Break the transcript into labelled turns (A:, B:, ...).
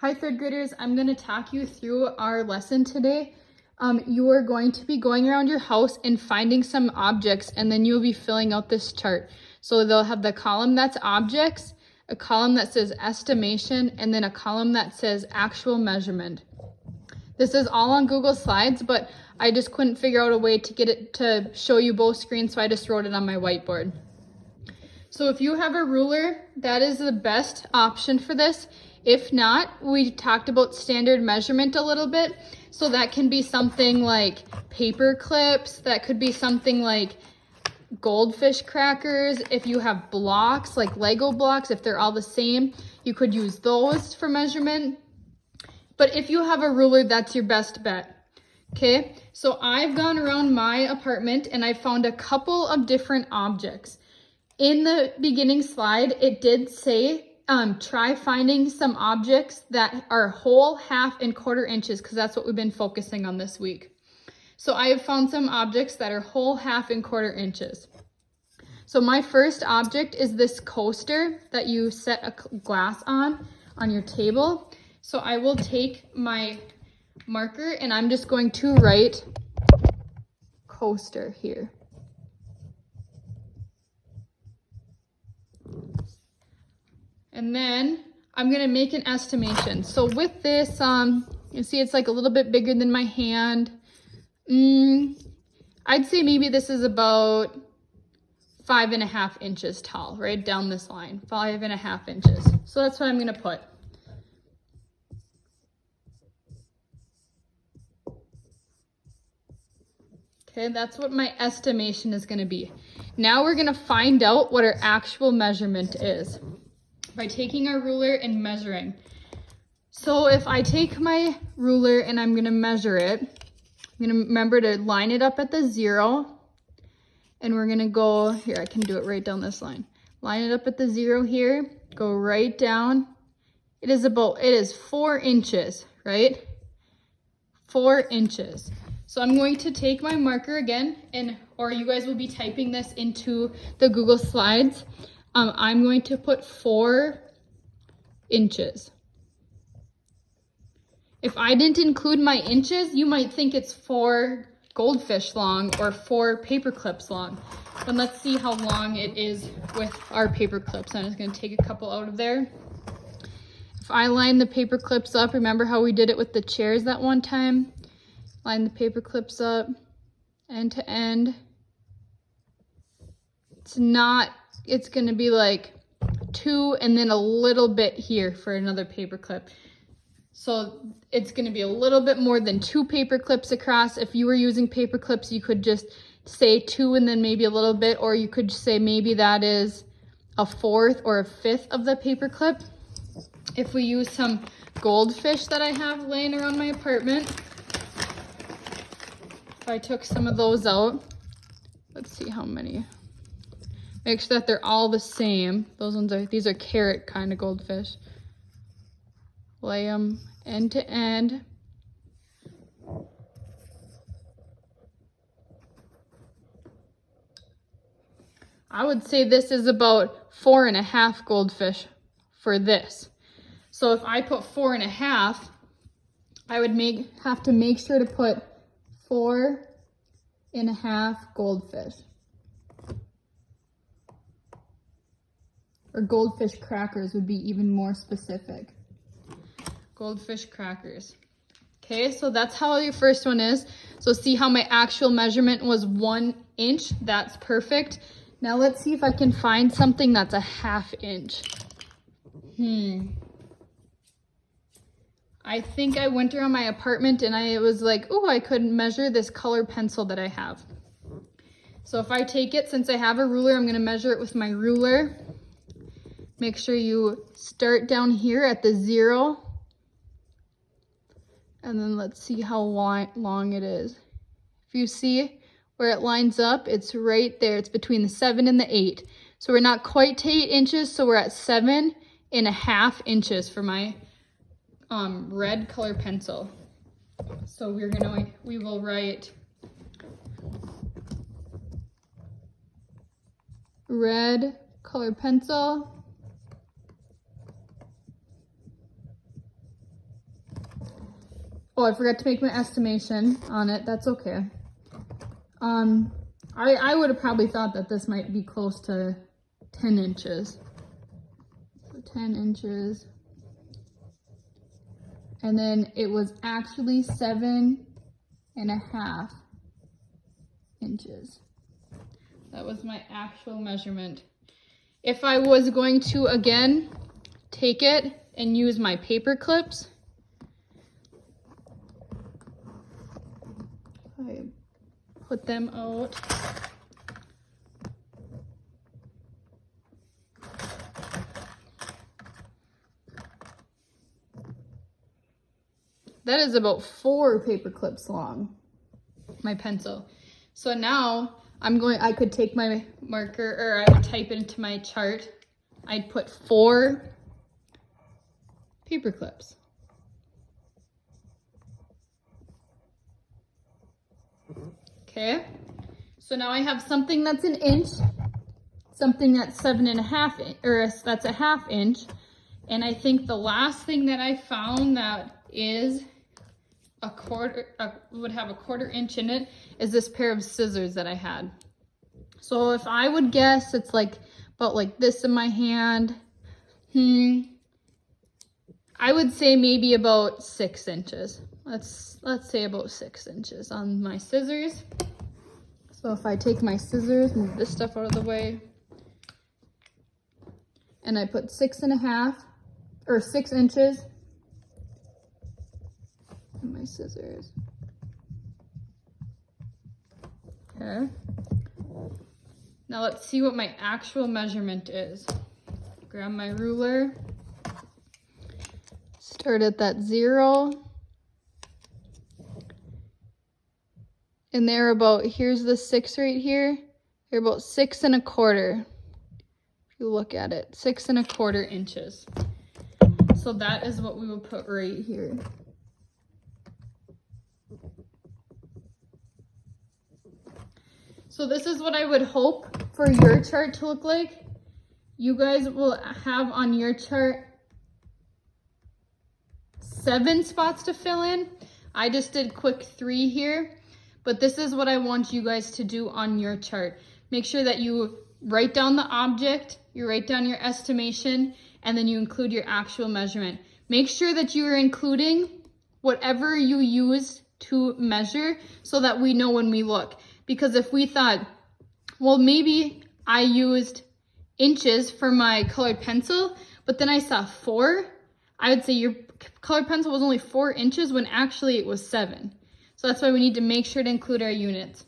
A: Hi third graders, I'm going to talk you through our lesson today. You are going to be going around your house and finding some objects, and then you'll be filling out this chart. So they'll have the column that's objects, a column that says estimation, and then a column that says actual measurement. This is all on Google Slides, but I just couldn't figure out a way to get it to show you both screens, so I just wrote it on my whiteboard. So if you have a ruler, that is the best option for this. If not, we talked about standard measurement a little bit. So that can be something like paper clips, that could be something like goldfish crackers. If you have blocks, like Lego blocks, if they're all the same, you could use those for measurement. But if you have a ruler, that's your best bet. Okay, so I've gone around my apartment and I found a couple of different objects. In the beginning slide, it did say, try finding some objects that are whole, half, and quarter inches, because that's what we've been focusing on this week. So I have found some objects that are whole, half, and quarter inches. So my first object is this coaster that you set a glass on your table. So I will take my marker and I'm just going to write coaster here. And then I'm gonna make an estimation. So with this, you see it's like a little bit bigger than my hand. I'd say maybe this is about 5.5 inches tall, right down this line, 5.5 inches. So that's what I'm gonna put. Okay, that's what my estimation is gonna be. Now we're gonna find out what our actual measurement is by taking our ruler and measuring. So if I take my ruler and I'm gonna measure it, I'm gonna remember to line it up at the 0, and we're gonna go, here I can do it right down this line. Line it up at the 0 here, go right down. It is 4 inches, right? 4 inches. So I'm going to take my marker again, or you guys will be typing this into the Google Slides. I'm going to put 4 inches. If I didn't include my inches, you might think it's 4 goldfish long or 4 paper clips long. But let's see how long it is with our paper clips. I'm just going to take a couple out of there. If I line the paper clips up, remember how we did it with the chairs that one time? Line the paper clips up end to end. It's going to be like 2 and then a little bit here for another paper clip. So it's going to be a little bit more than 2 paper clips across. If you were using paper clips, you could just say 2 and then maybe a little bit, or you could say maybe that is a 1/4 or a 1/5 of the paper clip. If we use some goldfish that I have laying around my apartment, if I took some of those out, let's see how many. Make sure that they're all the same. These are carrot kind of goldfish. Lay them end to end. I would say this is about 4.5 goldfish for this. So if I put 4.5, I would have to make sure to put 4.5 goldfish. Or goldfish crackers would be even more specific. Goldfish crackers. Okay, so that's how your first one is. So see how my actual measurement was 1 inch. That's perfect. Now let's see if I can find something that's a 1/2 inch. I think I went around my apartment and I was like, oh, I could measure this color pencil that I have. So if I take it, since I have a ruler, I'm gonna measure it with my ruler. Make sure you start down here at the 0. And then let's see how long it is. If you see where it lines up, it's right there. It's between the 7 and the 8. So we're not quite to 8 inches, so we're at 7.5 inches for my red color pencil. So we will write red color pencil Oh, I forgot to make my estimation on it. That's okay. I would have probably thought that this might be close to 10 inches. So 10 inches. And then it was actually 7.5 inches. That was my actual measurement. If I was going to, again, take it and use my paper clips, I put them out. That is about 4 paper clips long, my pencil. So now I could take my marker, or I would type into my chart. I'd put 4 paper clips. Okay, so now I have something that's an inch, something that's 7.5, or that's a ½ inch. And I think the last thing that I found that is would have a 1/4 inch in it is this pair of scissors that I had. So if I would guess, it's like about like this in my hand. I would say maybe about 6 inches. Let's say about 6 inches on my scissors. So if I take my scissors, move this stuff out of the way, and I put 6.5 or 6 inches in my scissors. Okay. Now let's see what my actual measurement is. Grab my ruler. Start at that 0. And they're about, here's the 6 right here. They're about 6.25. If you look at it, 6.25 inches. So that is what we will put right here. So this is what I would hope for your chart to look like. You guys will have on your chart 7 spots to fill in. I just did quick 3 here, but this is what I want you guys to do on your chart. Make sure that you write down the object, you write down your estimation, and then you include your actual measurement. Make sure that you are including whatever you used to measure so that we know when we look. Because if we thought, well, maybe I used inches for my colored pencil, but then I saw 4, I would say your colored pencil was only 4 inches when actually it was 7. So that's why we need to make sure to include our units.